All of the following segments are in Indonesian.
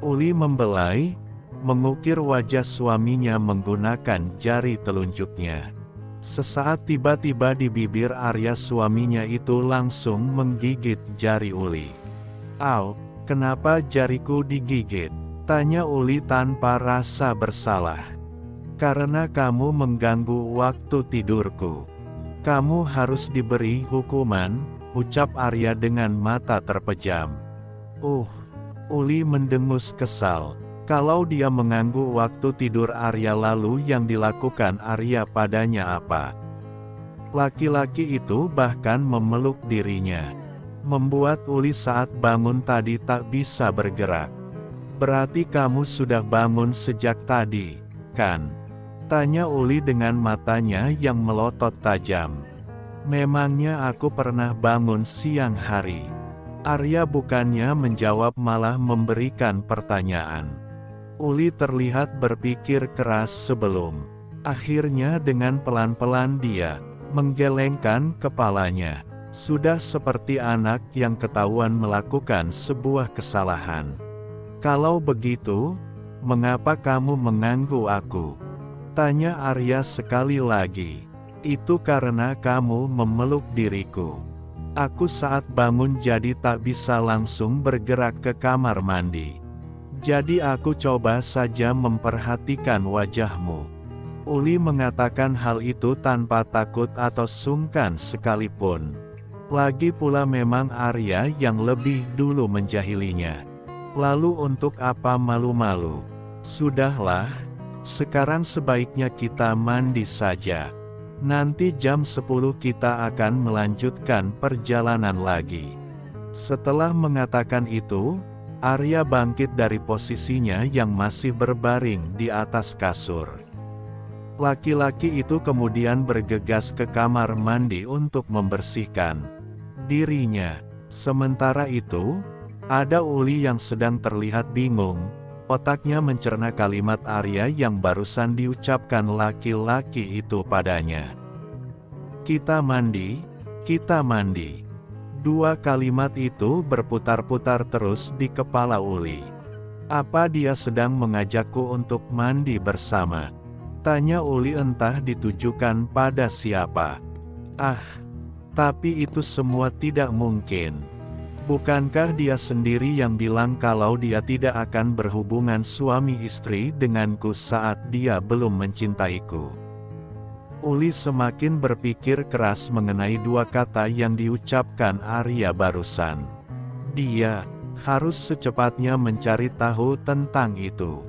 Uli membelai, mengukir wajah suaminya menggunakan jari telunjuknya. Sesaat tiba-tiba di bibir Arya suaminya itu langsung menggigit jari Uli. "Au, kenapa jariku digigit?" tanya Uli tanpa rasa bersalah. "Karena kamu mengganggu waktu tidurku. Kamu harus diberi hukuman," ucap Arya dengan mata terpejam. Uli mendengus kesal. Kalau dia mengganggu waktu tidur Arya, lalu yang dilakukan Arya padanya apa? Laki-laki itu bahkan memeluk dirinya. Membuat Uli saat bangun tadi tak bisa bergerak. "Berarti kamu sudah bangun sejak tadi, kan?" tanya Uli dengan matanya yang melotot tajam. "Memangnya aku pernah bangun siang hari?" Arya bukannya menjawab malah memberikan pertanyaan. Uli terlihat berpikir keras sebelum akhirnya dengan pelan-pelan dia menggelengkan kepalanya. Sudah seperti anak yang ketahuan melakukan sebuah kesalahan. "Kalau begitu, mengapa kamu mengganggu aku?" tanya Arya sekali lagi. "Itu karena kamu memeluk diriku. Aku saat bangun jadi tak bisa langsung bergerak ke kamar mandi. Jadi aku coba saja memperhatikan wajahmu." Uli mengatakan hal itu tanpa takut atau sungkan sekalipun. Lagi pula memang Arya yang lebih dulu menjahilinya. Lalu untuk apa malu-malu? "Sudahlah, sekarang sebaiknya kita mandi saja. Nanti jam 10 kita akan melanjutkan perjalanan lagi." Setelah mengatakan itu, Arya bangkit dari posisinya yang masih berbaring di atas kasur. Laki-laki itu kemudian bergegas ke kamar mandi untuk membersihkan dirinya. Sementara itu, ada Uli yang sedang terlihat bingung. Otaknya mencerna kalimat Arya yang barusan diucapkan laki-laki itu padanya. "Kita mandi, kita mandi." Dua kalimat itu berputar-putar terus di kepala Uli. "Apa dia sedang mengajakku untuk mandi bersama?" tanya Uli entah ditujukan pada siapa. Tapi itu semua tidak mungkin. Bukankah dia sendiri yang bilang kalau dia tidak akan berhubungan suami istri denganku saat dia belum mencintaiku? Uli semakin berpikir keras mengenai dua kata yang diucapkan Arya barusan. Dia harus secepatnya mencari tahu tentang itu.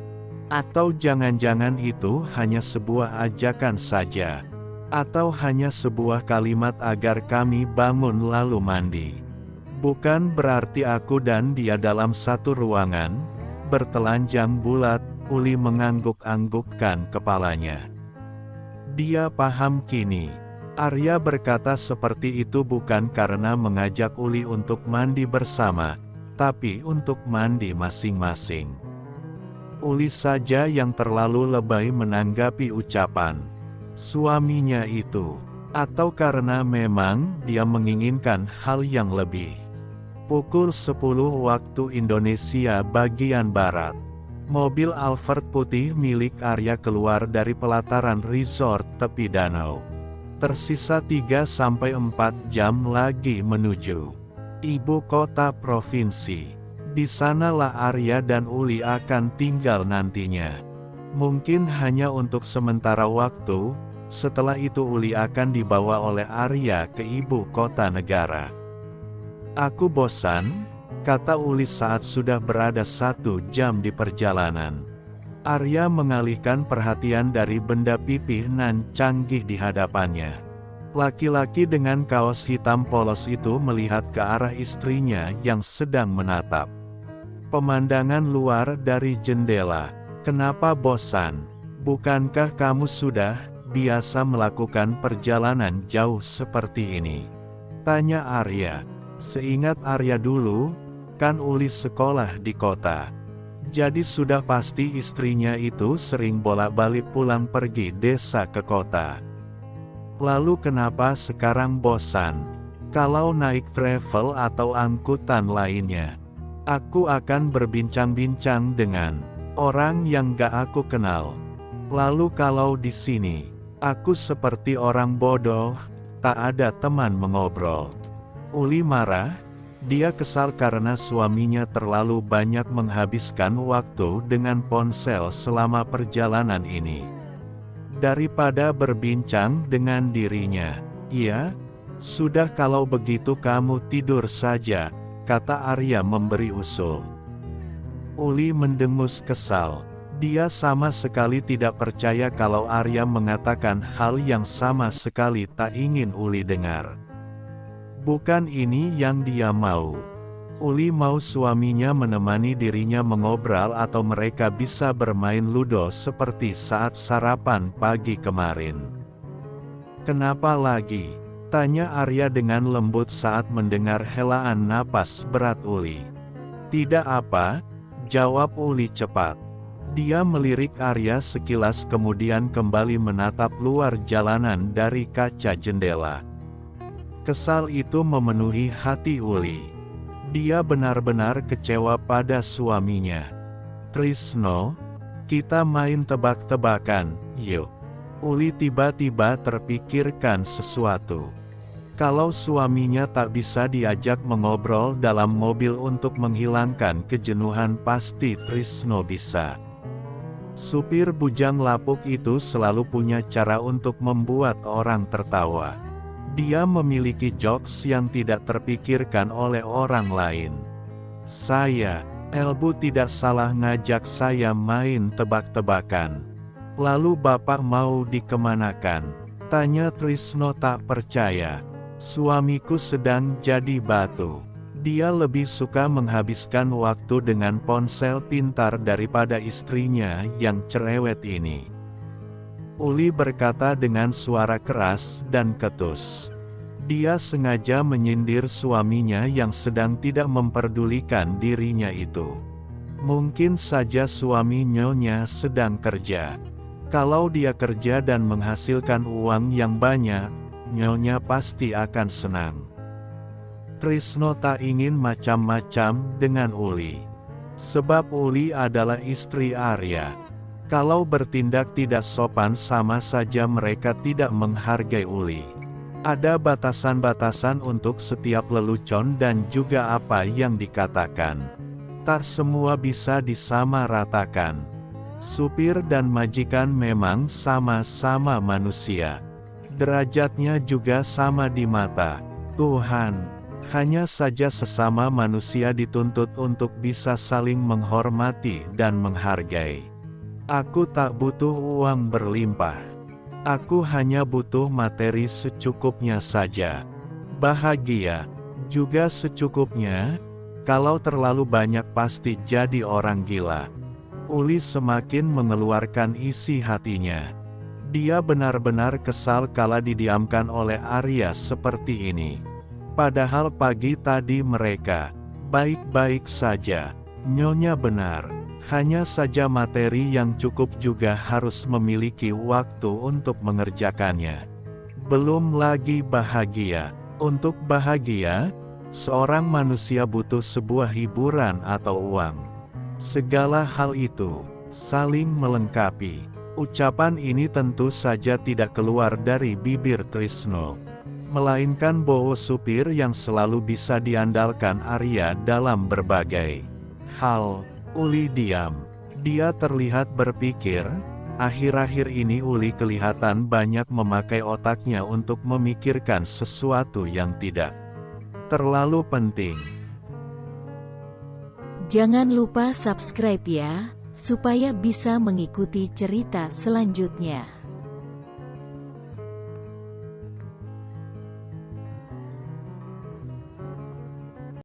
Atau jangan-jangan itu hanya sebuah ajakan saja. Atau hanya sebuah kalimat agar kami bangun lalu mandi. Bukan berarti aku dan dia dalam satu ruangan, bertelanjang bulat. Uli mengangguk-anggukkan kepalanya. Dia paham kini. Arya berkata seperti itu bukan karena mengajak Uli untuk mandi bersama, tapi untuk mandi masing-masing. Uli saja yang terlalu lebay menanggapi ucapan suaminya itu. Atau karena memang dia menginginkan hal yang lebih. Pukul 10 waktu Indonesia bagian Barat. Mobil Alphard putih milik Arya keluar dari pelataran resort tepi danau. Tersisa 3-4 jam lagi menuju ibu kota provinsi. Di sanalah Arya dan Uli akan tinggal nantinya. Mungkin hanya untuk sementara waktu, setelah itu Uli akan dibawa oleh Arya ke ibu kota negara. "Aku bosan," kata Uli saat sudah berada 1 jam di perjalanan. Arya mengalihkan perhatian dari benda pipih nan canggih di hadapannya. Laki-laki dengan kaos hitam polos itu melihat ke arah istrinya yang sedang menatap pemandangan luar dari jendela. "Kenapa bosan? Bukankah kamu sudah biasa melakukan perjalanan jauh seperti ini?" tanya Arya. Seingat Arya dulu, kan Uli sekolah di kota. Jadi sudah pasti istrinya itu sering bolak-balik pulang pergi desa ke kota. Lalu kenapa sekarang bosan? Kalau naik travel atau angkutan lainnya? Aku akan berbincang-bincang dengan orang yang gak aku kenal. Lalu kalau di sini, aku seperti orang bodoh, tak ada teman mengobrol. Uli marah. Dia kesal karena suaminya terlalu banyak menghabiskan waktu dengan ponsel selama perjalanan ini. Daripada berbincang dengan dirinya. "Iya, sudah kalau begitu kamu tidur saja," kata Arya memberi usul. Uli mendengus kesal. Dia sama sekali tidak percaya kalau Arya mengatakan hal yang sama sekali tak ingin Uli dengar. Bukan ini yang dia mau. Uli mau suaminya menemani dirinya mengobrol atau mereka bisa bermain ludo seperti saat sarapan pagi kemarin. "Kenapa lagi?" tanya Arya dengan lembut saat mendengar helaan napas berat Uli. "Tidak apa," jawab Uli cepat. Dia melirik Arya sekilas kemudian kembali menatap luar jalanan dari kaca jendela. Kesal itu memenuhi hati Uli. Dia benar-benar kecewa pada suaminya. "Trisno, kita main tebak-tebakan, yuk." Uli tiba-tiba terpikirkan sesuatu. Kalau suaminya tak bisa diajak mengobrol dalam mobil untuk menghilangkan kejenuhan, pasti Trisno bisa. Supir bujang lapuk itu selalu punya cara untuk membuat orang tertawa. Dia memiliki jokes yang tidak terpikirkan oleh orang lain. Elbu tidak salah ngajak saya main tebak-tebakan. Lalu bapak mau dikemanakan?" tanya Trisno tak percaya. "Suamiku sedang jadi batu. Dia lebih suka menghabiskan waktu dengan ponsel pintar daripada istrinya yang cerewet ini." Uli berkata dengan suara keras dan ketus. Dia sengaja menyindir suaminya yang sedang tidak memperdulikan dirinya itu. Mungkin saja suami nyonya sedang kerja. Kalau dia kerja dan menghasilkan uang yang banyak, nyonya pasti akan senang. Trisno tak ingin macam-macam dengan Uli. Sebab Uli adalah istri Arya. Kalau bertindak tidak sopan sama saja mereka tidak menghargai Uli. Ada batasan-batasan untuk setiap lelucon dan juga apa yang dikatakan. Tak semua bisa disamaratakan. Supir dan majikan memang sama-sama manusia. Derajatnya juga sama di mata Tuhan. Hanya saja sesama manusia dituntut untuk bisa saling menghormati dan menghargai. "Aku tak butuh uang berlimpah. Aku hanya butuh materi secukupnya saja. Bahagia juga secukupnya. Kalau terlalu banyak pasti jadi orang gila." Uli semakin mengeluarkan isi hatinya. Dia benar-benar kesal kala didiamkan oleh Arya seperti ini. Padahal pagi tadi mereka baik-baik saja. Nyonya benar. Hanya saja materi yang cukup juga harus memiliki waktu untuk mengerjakannya. Belum lagi bahagia. Untuk bahagia, seorang manusia butuh sebuah hiburan atau uang. Segala hal itu saling melengkapi. Ucapan ini tentu saja tidak keluar dari bibir Trisno, melainkan Bowo supir yang selalu bisa diandalkan Arya dalam berbagai hal. Uli diam. Dia terlihat berpikir. Akhir-akhir ini Uli kelihatan banyak memakai otaknya untuk memikirkan sesuatu yang tidak terlalu penting. Jangan lupa subscribe ya, supaya bisa mengikuti cerita selanjutnya.